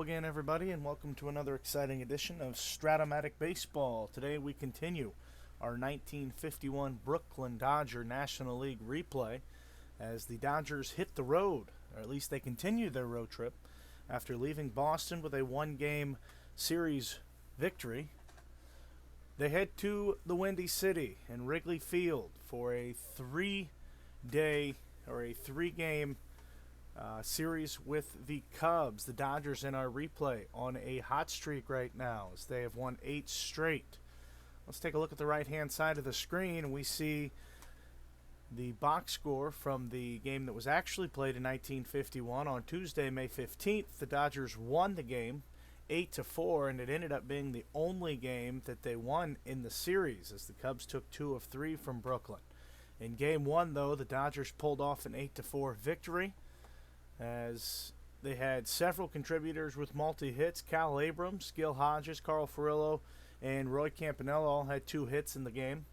again, everybody, and welcome to another exciting edition of Strat-O-Matic Baseball. Today we continue our 1951 Brooklyn Dodger National League replay as the Dodgers hit the road, or at least they continue their road trip after leaving Boston with a one-game series victory. They head to the Windy City and Wrigley Field for a three-game series with the Cubs. The Dodgers in our replay on a hot streak right now as they have won 8 straight. Let's take a look at the right-hand side of the screen, and we see the box score from the game that was actually played in 1951 on Tuesday, May 15th. The Dodgers won the game 8-4, and it ended up being the only game that they won in the series as the Cubs took 2 of 3 from Brooklyn. In Game 1, though, the Dodgers pulled off an 8-4 victory as they had several contributors with multi-hits. Cal Abrams, Gil Hodges, Carl Furillo, and Roy Campanella all had 2 hits in the game.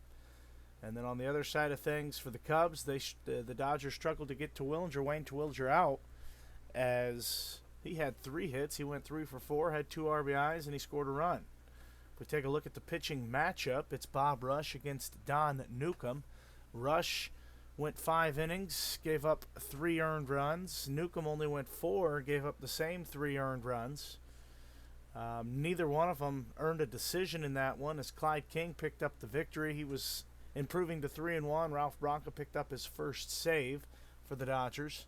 And then on the other side of things for the Cubs, the Dodgers struggled to get to Willinger. Wayne Terwilliger out as he had 3 hits. He went 3 for 4, had 2 RBIs, and he scored a run. If we take a look at the pitching matchup, it's Bob Rush against Don Newcombe. Rush went 5 innings, gave up 3 earned runs. Newcombe only went 4, gave up the same 3 earned runs. Neither one of them earned a decision in that one as Clyde King picked up the victory. He was improving to 3-1. Ralph Branca picked up his first save for the Dodgers.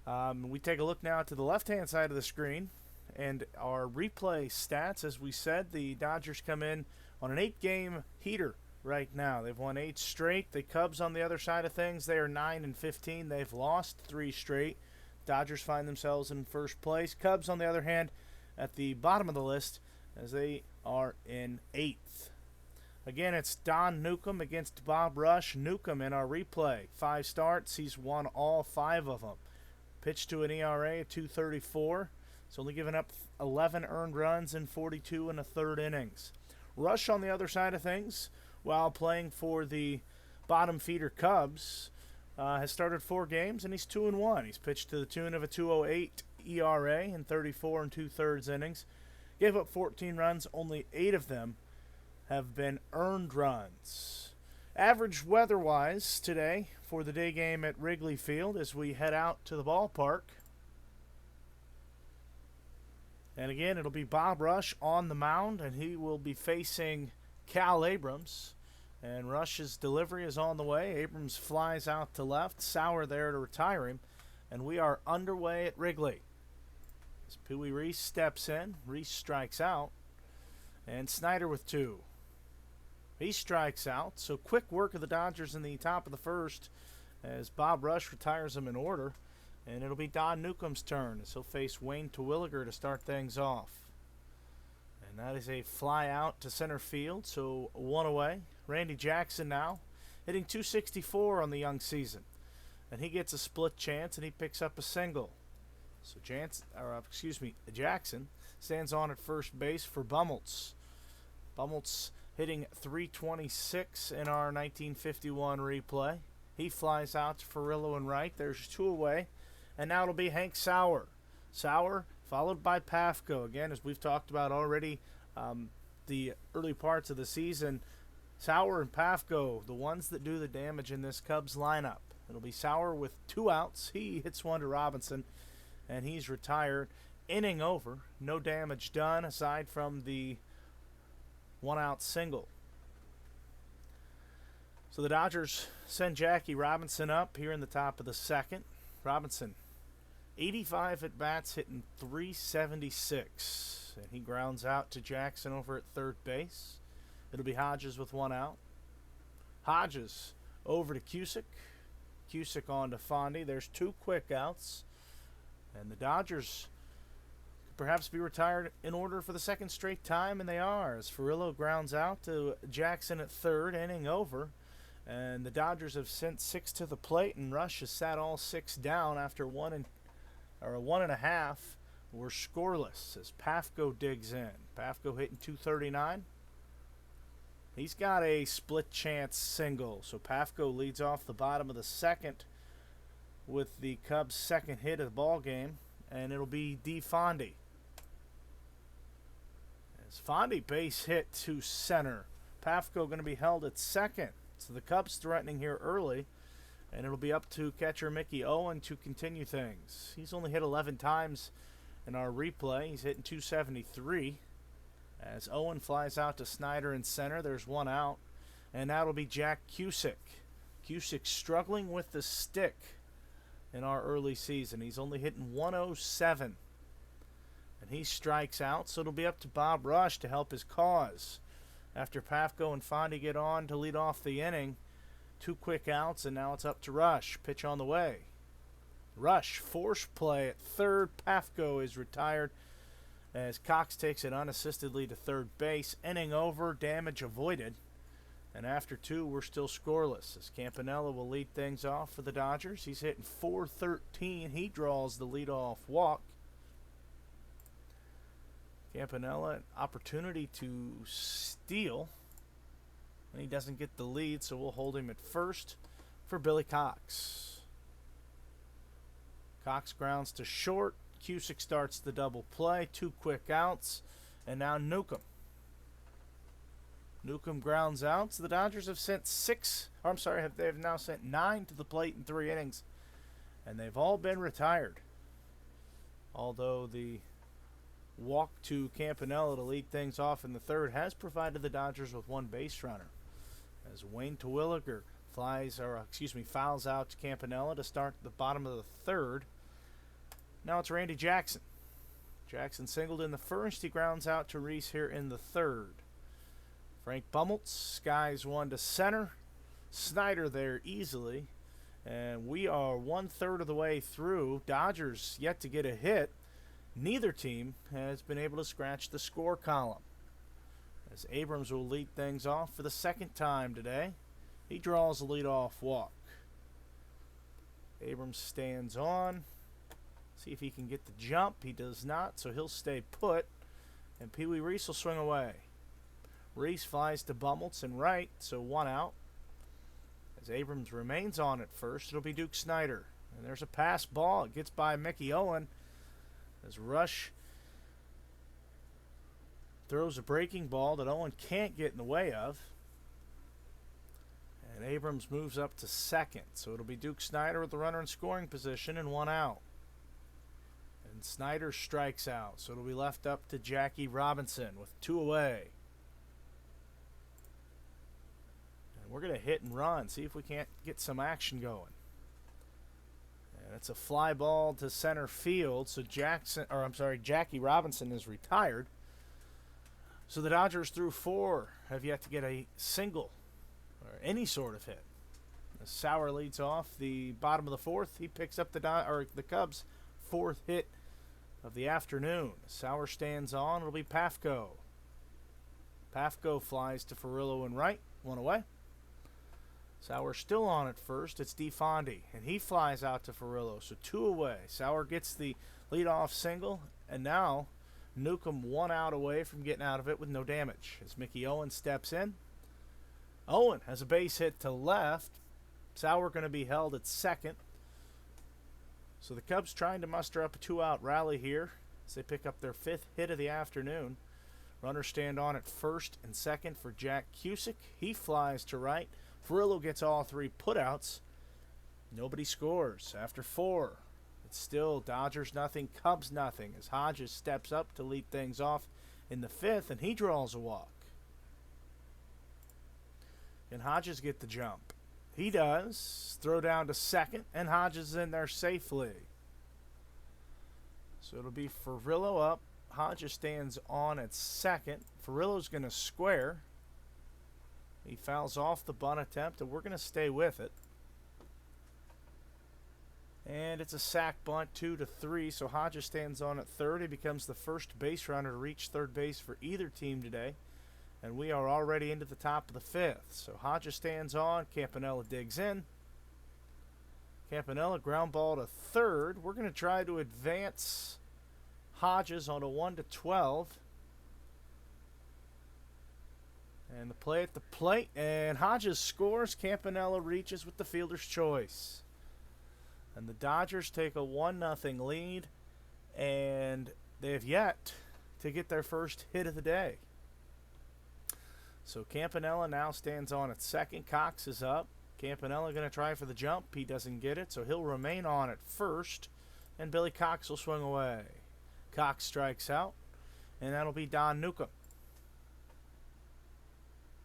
We take a look now to the left-hand side of the screen and our replay stats. As we said, the Dodgers come in on an 8-game heater right now. They've won 8 straight. The Cubs on the other side of things, they are 9-15. They've lost 3 straight. Dodgers find themselves in first place. Cubs, on the other hand, at the bottom of the list as they are in 8th. Again, it's Don Newcombe against Bob Rush. Newcombe in our replay. 5 starts. He's won all 5 of them. Pitched to an ERA of 2.34. He's only given up 11 earned runs in 42 1/3 innings. Rush on the other side of things, while playing for the bottom feeder Cubs, has started 4 games and he's 2-1. He's pitched to the tune of a 2.08 ERA in 34 2/3 innings. Gave up 14 runs, only 8 of them have been earned runs. Average weather-wise today for the day game at Wrigley Field as we head out to the ballpark. And again, it'll be Bob Rush on the mound, and he will be facing Cal Abrams. And Rush's delivery is on the way. Abrams flies out to left. Sauer there to retire him. And we are underway at Wrigley. As Pee Wee Reese steps in. Reese strikes out. And Snyder with 2. He strikes out. So quick work of the Dodgers in the top of the first as Bob Rush retires him in order. And it'll be Don Newcombe's turn as he'll face Wayne Terwilliger to start things off. And that is a fly out to center field, so 1 away. Randy Jackson now hitting .264 on the young season. And he gets a split chance and he picks up a single. So Jackson stands on at first base for Bummelts. Bummelts hitting .326 in our 1951 replay. He flies out to Furillo and right. There's 2 away. And now it'll be Hank Sauer. Sauer followed by Pafko. Again, as we've talked about already, the early parts of the season, Sauer and Pafko, the ones that do the damage in this Cubs lineup. It'll be Sauer with 2 outs. He hits one to Robinson, and he's retired. Inning over. No damage done aside from the 1-out single. So the Dodgers send Jackie Robinson up here in the top of the second. Robinson, 85 at-bats, hitting .376. And he grounds out to Jackson over at third base. It'll be Hodges with 1 out. Hodges over to Cusick. Cusick on to Fondy. There's 2 quick outs. And the Dodgers could perhaps be retired in order for the second straight time, and they are. As Furillo grounds out to Jackson at third, inning over. And the Dodgers have sent 6 to the plate, and Rush has sat all 6 down after 1.5 were scoreless as Pafko digs in. Pafko hitting .239. He's got a split chance single, so Pafko leads off the bottom of the second with the Cubs' second hit of the ball game, and it'll be D. Fondy Fondy base hit to center. Pafko going to be held at second. So the Cubs threatening here early. And it'll be up to catcher Mickey Owen to continue things. He's only hit 11 times in our replay. He's hitting 273. As Owen flies out to Snyder in center, there's one out. And that'll be Jack Cusick. Cusick struggling with the stick in our early season. He's only hitting 107. And he strikes out, so it'll be up to Bob Rush to help his cause. After Pafko and Fondy get on to lead off the inning, 2 quick outs, and now it's up to Rush. Pitch on the way. Rush, force play at third. Pafko is retired as Cox takes it unassistedly to third base. Inning over, damage avoided. And after 2, we're still scoreless as Campanella will lead things off for the Dodgers. He's hitting .413. He draws the leadoff walk. Campanella, an opportunity to steal. And he doesn't get the lead, so we'll hold him at first for Billy Cox. Cox grounds to short. Cusick starts the double play. 2 quick outs. And now Newcombe. Newcombe grounds out. So the Dodgers have sent they have now sent 9 to the plate in 3 innings. And they've all been retired. Although the walk to Campanella to lead things off in the third has provided the Dodgers with 1 base runner. As Wayne Terwilliger fouls out to Campanella to start the bottom of the third. Now it's Randy Jackson. Jackson singled in the first. He grounds out to Reese here in the third. Frank Bummeltz skies one to center. Snyder there easily. And we are 1/3 of the way through. Dodgers yet to get a hit. Neither team has been able to scratch the score column. As Abrams will lead things off for the second time today. He draws a leadoff walk. Abrams stands on. See if he can get the jump. He does not, so he'll stay put. And Pee Wee Reese will swing away. Reese flies to Bummeltz and right, so 1 out. As Abrams remains on at first, it'll be Duke Snyder. And there's a pass ball. It gets by Mickey Owen. As Rush throws a breaking ball that Owen can't get in the way of. And Abrams moves up to second. So it'll be Duke Snyder with the runner in scoring position and 1 out. And Snyder strikes out. So it'll be left up to Jackie Robinson with 2 away. And we're going to hit and run. See if we can't get some action going. And it's a fly ball to center field. So Jackie Robinson is retired. So the Dodgers through 4 have yet to get a single or any sort of hit. As Sauer leads off the bottom of the 4th, he picks up the Cubs' 4th hit of the afternoon. Sauer stands on. It'll be Pafko. Pafko flies to Furillo and right, 1 away. Sauer still on at first. It's DeFondy, and he flies out to Furillo, so 2 away. Sauer gets the leadoff single, and now Newcombe 1 out away from getting out of it with no damage. As Mickey Owen steps in. Owen has a base hit to left. Sauer going to be held at second. So the Cubs trying to muster up a 2-out rally here as they pick up their 5th hit of the afternoon. Runners stand on at first and second for Jack Cusick. He flies to right. Furillo gets all 3 putouts. Nobody scores after 4. It's still Dodgers nothing, Cubs nothing as Hodges steps up to lead things off in the 5th, and he draws a walk. Can Hodges get the jump? He does. Throw down to second, and Hodges is in there safely. So it'll be Furillo up. Hodges stands on at second. Furillo's going to square. He fouls off the bunt attempt, and we're going to stay with it. And it's a sac bunt, 2-3, so Hodges stands on at third. He becomes the first base runner to reach third base for either team today. And we are already into the top of the 5th. So Hodges stands on. Campanella digs in. Campanella ground ball to third. We're going to try to advance Hodges on a 1-12. And the play at the plate. And Hodges scores. Campanella reaches with the fielder's choice. And the Dodgers take a 1-0 lead. And they have yet to get their first hit of the day. So Campanella now stands on at second. Cox is up. Campanella going to try for the jump. He doesn't get it, so he'll remain on at first, and Billy Cox will swing away. Cox strikes out, and that'll be Don Newcombe.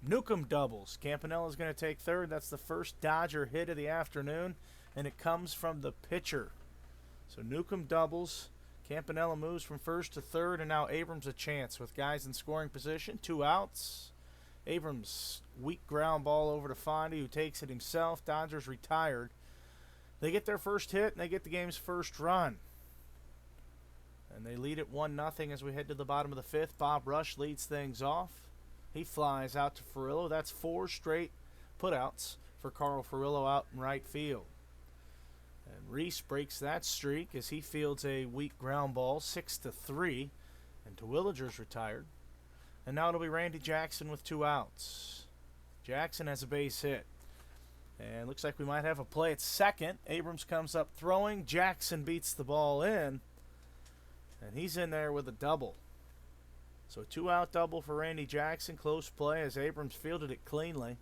Newcombe doubles. Campanella's going to take third. That's the first Dodger hit of the afternoon, and it comes from the pitcher. So Newcombe doubles. Campanella moves from first to third, and now Abrams a chance with guys in scoring position. 2 outs. Abrams, weak ground ball over to Fondy, who takes it himself. Dodgers retired. They get their first hit, and they get the game's first run. And they lead it 1-0 as we head to the bottom of the fifth. Bob Rush leads things off. He flies out to Furillo. That's 4 straight putouts for Carl Furillo out in right field. And Reese breaks that streak as he fields a weak ground ball, 6-3. And Terwilliger's retired. And now it'll be Randy Jackson with 2 outs. Jackson has a base hit. And looks like we might have a play at second. Abrams comes up throwing. Jackson beats the ball in. And he's in there with a double. So a 2-out double for Randy Jackson. Close play as Abrams fielded it cleanly.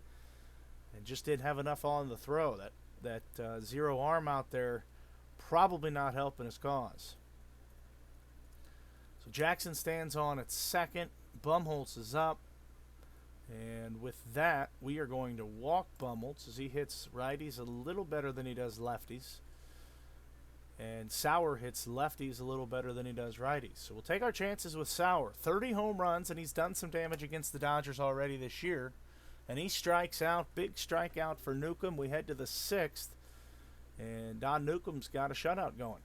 And just didn't have enough on the throw. That zero arm out there probably not helping his cause. So Jackson stands on at second. Bumholtz is up. And with that, we are going to walk Bumholtz as he hits righties a little better than he does lefties. And Sauer hits lefties a little better than he does righties. So we'll take our chances with Sauer. 30 home runs, and he's done some damage against the Dodgers already this year. And he strikes out. Big strikeout for Newcombe. We head to the 6th. And Don Newcombe's got a shutout going.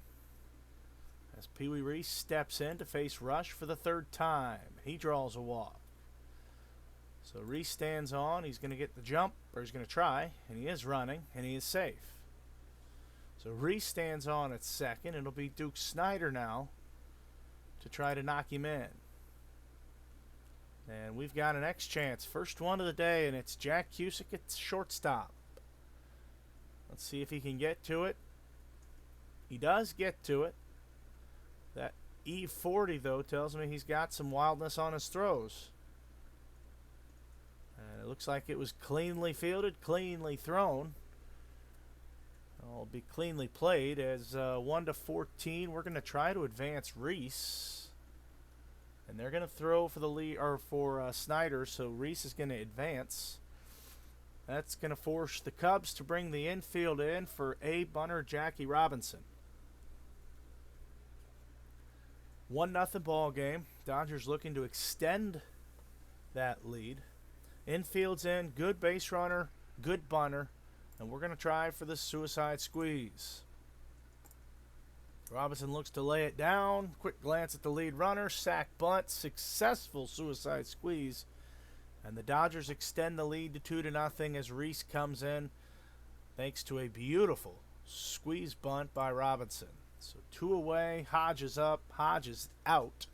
As Pee Wee Reese steps in to face Rush for the 3rd time. He draws a walk. So Reese stands on. He's going to get the jump, or he's going to try. And he is running, and he is safe. So Reese stands on at second. It'll be Duke Snyder now to try to knock him in. And we've got an X chance. First one of the day, and it's Jack Cusick at shortstop. Let's see if he can get to it. He does get to it. That E40, though, tells me he's got some wildness on his throws. And it looks like it was cleanly fielded, cleanly thrown. It'll be cleanly played as 1-14. We're going to try to advance Reese. And they're going to throw for the lead, or for Snyder, so Reese is going to advance. That's going to force the Cubs to bring the infield in for Abe Bunner, Jackie Robinson. 1-0 ball game. Dodgers looking to extend that lead. Infield's in, good base runner, good bunter, and we're going to try for the suicide squeeze. Robinson looks to lay it down. Quick glance at the lead runner. Sack bunt. Successful suicide squeeze. And the Dodgers extend the lead to 2-0 as Reese comes in thanks to a beautiful squeeze bunt by Robinson. So 2 away. Hodge is up. Hodge is out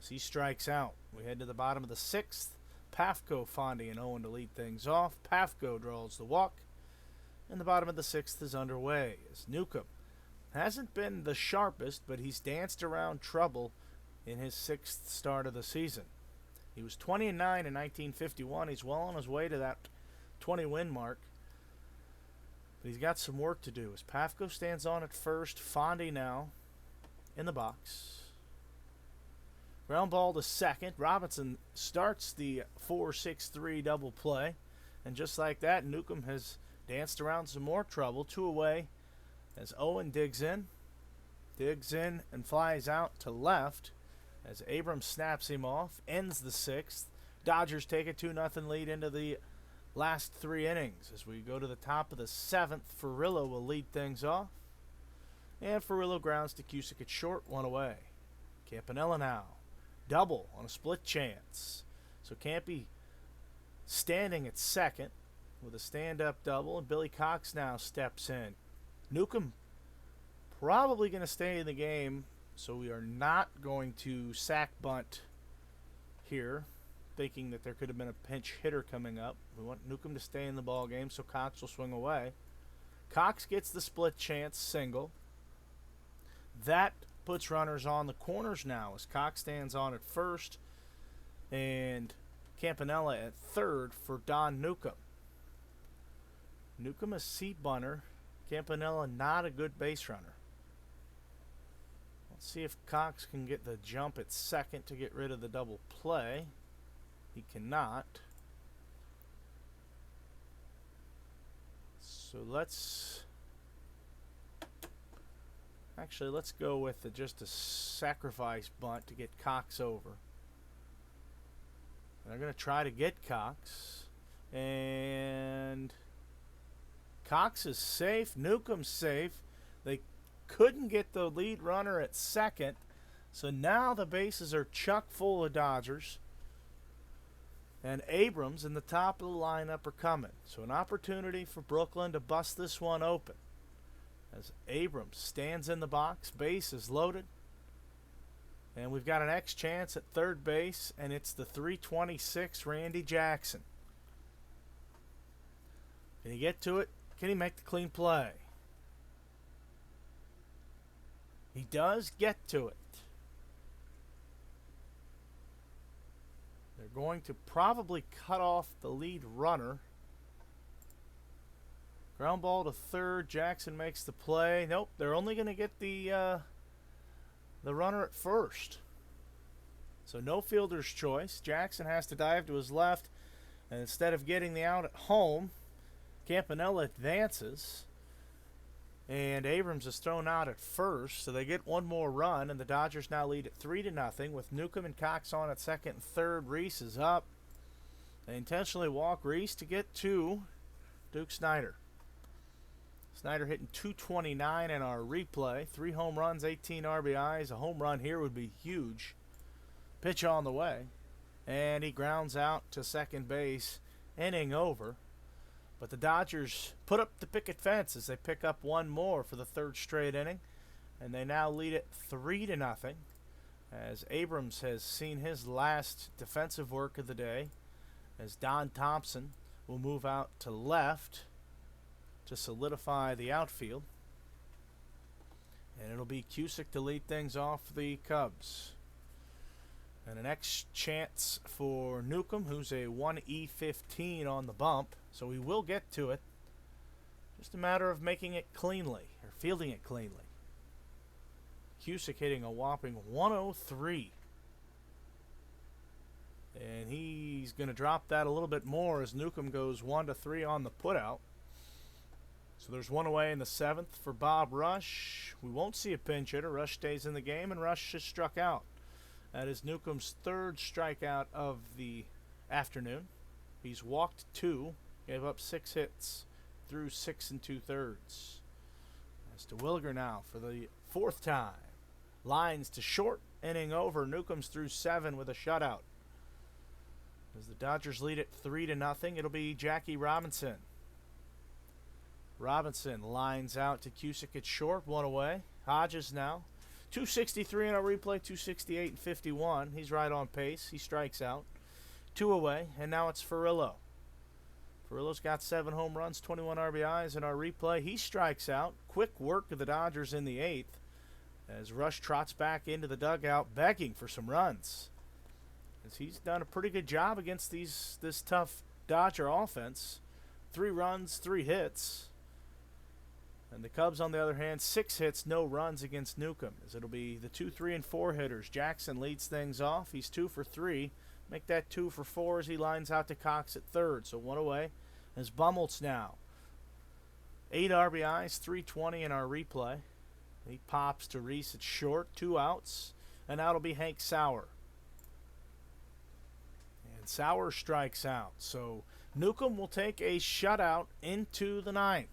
as he strikes out. We head to the bottom of the 6th. Pafko, Fondy, and Owen to lead things off. Pafko draws the walk. And the bottom of the 6th is underway as Newcombe hasn't been the sharpest, but he's danced around trouble in his 6th start of the season. He was 20-9 in 1951. He's well on his way to that 20-win mark. But he's got some work to do as Pafko stands on at first. Fondy now in the box. Ground ball to second. Robinson starts the 4-6-3 double play. And just like that, Newcombe has danced around some more trouble. 2 away. As Owen digs in and flies out to left as Abrams snaps him off, ends the 6th. Dodgers take a 2-0 lead into the last 3 innings. As we go to the top of the 7th, Furillo will lead things off. And Furillo grounds to Cusick at short, 1 away. Campanella now. Double on a split chance. So Campy standing at second with a stand-up double, and Billy Cox now steps in. Newcombe probably going to stay in the game, so we are not going to sack bunt here, thinking that there could have been a pinch hitter coming up. We want Newcombe to stay in the ball game, so Cox will swing away. Cox gets the split chance single. That puts runners on the corners now as Cox stands on at first and Campanella at third for Don Newcombe. Newcombe a seat bunter. Campanella not a good base runner. Let's see if Cox can get the jump at second to get rid of the double play. He cannot. So let's go with just a sacrifice bunt to get Cox over. And they're going to try to get Cox. And Cox is safe. Newcombe's safe. They couldn't get the lead runner at second. So now the bases are chock full of Dodgers. And Abrams in the top of the lineup are coming. So an opportunity for Brooklyn to bust this one open. As Abrams stands in the box, base is loaded. And we've got an X chance at third base, and it's the 326 Randy Jackson. Can he get to it? Can he make the clean play? He does get to it. They're going to probably cut off the lead runner. Ground ball to third. Jackson makes the play. Nope, they're only going to get the runner at first. So no fielder's choice. Jackson has to dive to his left. And instead of getting the out at home, Campanella advances. And Abrams is thrown out at first. So they get one more run. And the Dodgers now lead at 3-0 with Newcombe and Cox on at second and third. Reese is up. They intentionally walk Reese to get to Duke Snider. Snyder hitting .229 in our replay. 3 home runs, 18 RBIs. A home run here would be huge. Pitch on the way. And he grounds out to second base. Inning over. But the Dodgers put up the picket fence as they pick up one more for the third straight inning. And they now lead it 3-0. As Abrams has seen his last defensive work of the day. As Don Thompson will move out to left to solidify the outfield. And it'll be Cusick to lead things off for the Cubs. And an X chance for Newcombe, who's a 1E15 on the bump. So he will get to it. Just a matter of making it cleanly, or fielding it cleanly. Cusick hitting a whopping 103. And he's going to drop that a little bit more as Newcombe goes 1-3 on the putout. So there's one away in the 7th for Bob Rush. We won't see a pinch hitter. Rush stays in the game, and Rush just struck out. That is Newcombe's third strikeout of the afternoon. He's walked 2, gave up 6 hits through 6 2/3. As to Williger now for the 4th time. Lines to short, inning over. Newcombe's through 7 with a shutout. As the Dodgers lead it 3-0, it'll be Jackie Robinson. Robinson lines out to Cusick at short, 1 away. Hodges now. 263 in our replay, 268 and 51. He's right on pace. He strikes out. 2 away, and now it's Furillo. Furillo's got 7 home runs, 21 RBIs in our replay. He strikes out. Quick work of the Dodgers in the 8th as Rush trots back into the dugout begging for some runs. As he's done a pretty good job against this tough Dodger offense. 3 runs, 3 hits. And the Cubs, on the other hand, 6 hits, no runs against Newcombe. As it'll be the 2, 3, and 4 hitters. Jackson leads things off. He's 2 for 3. Make that 2 for 4 as he lines out to Cox at third. So 1 away. As Bummeltz now. 8 RBIs, 320 in our replay. He pops to Reese at short. 2 outs. And now it'll be Hank Sauer. And Sauer strikes out. So Newcombe will take a shutout into the 9th.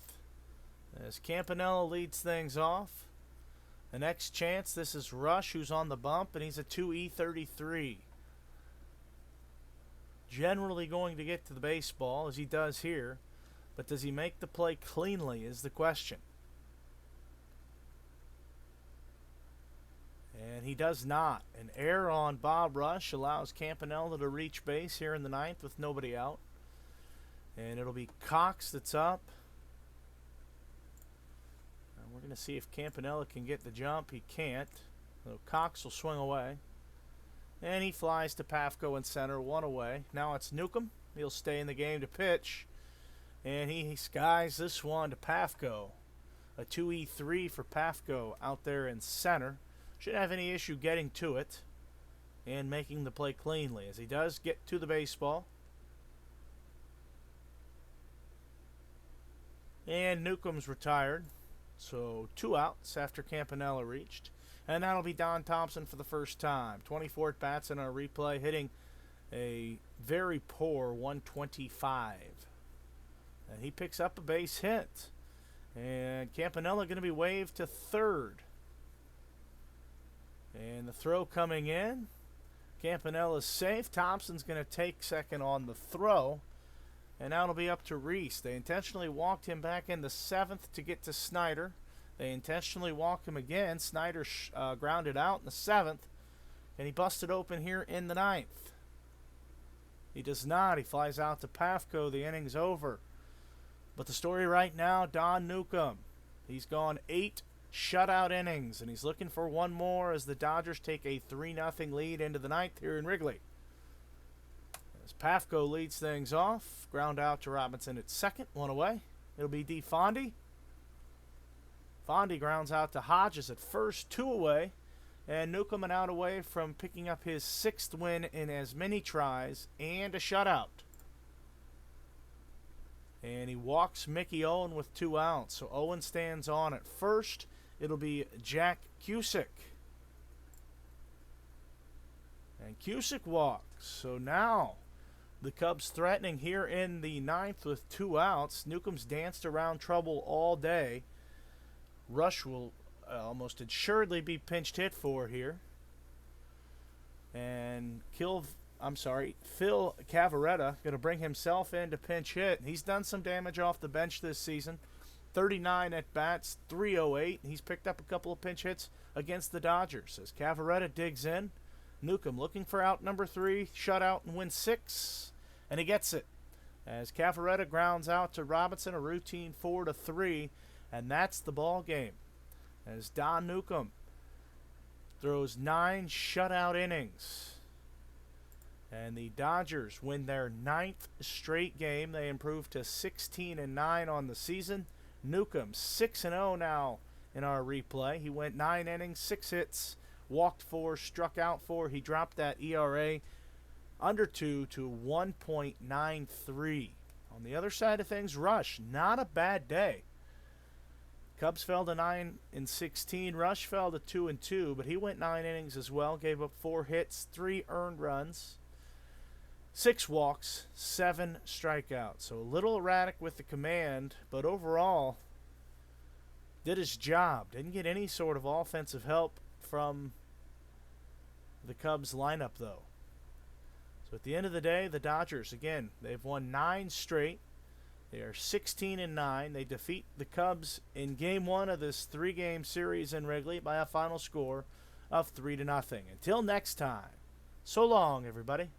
As Campanella leads things off. The next chance, this is Rush, who's on the bump, and he's a 2E33. Generally going to get to the baseball, as he does here, but does he make the play cleanly is the question. And he does not. An error on Bob Rush allows Campanella to reach base here in the 9th with nobody out. And it'll be Cox that's up. We're going to see if Campanella can get the jump. He can't. So Cox will swing away. And he flies to Pafko in center, 1 away. Now it's Newcombe. He'll stay in the game to pitch. And he skies this one to Pafko. A 2-3 for Pafko out there in center. Shouldn't have any issue getting to it and making the play cleanly, as he does get to the baseball. And Newcombe's retired. So 2 outs after Campanella reached. And that'll be Don Thompson for the first time. 24 at-bats in our replay, hitting a very poor 125. And he picks up a base hit. And Campanella going to be waved to third. And the throw coming in. Campanella's safe. Thompson's going to take second on the throw. And now it'll be up to Reese. They intentionally walked him back in the 7th to get to Snyder. They intentionally walked him again. Snyder grounded out in the 7th. And he busted open here in the 9th. He does not. He flies out to Pafko. The inning's over. But the story right now, Don Newcombe. He's gone 8 shutout innings, and he's looking for one more as the Dodgers take a 3-0 lead into the 9th here in Wrigley. As Pafko leads things off, ground out to Robinson at second, 1 away. It'll be D. Fondy. Fondy grounds out to Hodges at first, 2 away. And Newcombe an out away from picking up his 6th win in as many tries and a shutout. And he walks Mickey Owen with 2 outs. So Owen stands on at first. It'll be Jack Cusick. And Cusick walks. So now the Cubs threatening here in the 9th with 2 outs. Newcomb's danced around trouble all day. Rush will almost assuredly be pinched hit for here. And Phil Cavaretta going to bring himself in to pinch hit. He's done some damage off the bench this season. 39 at-bats, 308. He's picked up a couple of pinch hits against the Dodgers. As Cavaretta digs in, Newcombe looking for out number 3, shutout and win 6. And he gets it. As Cavaretta grounds out to Robinson, a routine 4-3. And that's the ball game. As Don Newcombe throws 9 shutout innings. And the Dodgers win their 9th straight game. They improve to 16-9 on the season. Newcombe 6-0 now in our replay. He went 9 innings, 6 hits, walked 4, struck out 4. He dropped that ERA under 2 to 1.93. On the other side of things, Rush, not a bad day. Cubs fell to 9-16. Rush fell to 2-2, but he went 9 innings as well. Gave up 4 hits, 3 earned runs, 6 walks, 7 strikeouts. So a little erratic with the command, but overall did his job. Didn't get any sort of offensive help from the Cubs lineup, though. So at the end of the day, the Dodgers, again, they've won 9 straight. They are 16-9. They defeat the Cubs in Game 1 of this 3-game series in Wrigley by a final score of 3-0. Until next time, so long, everybody.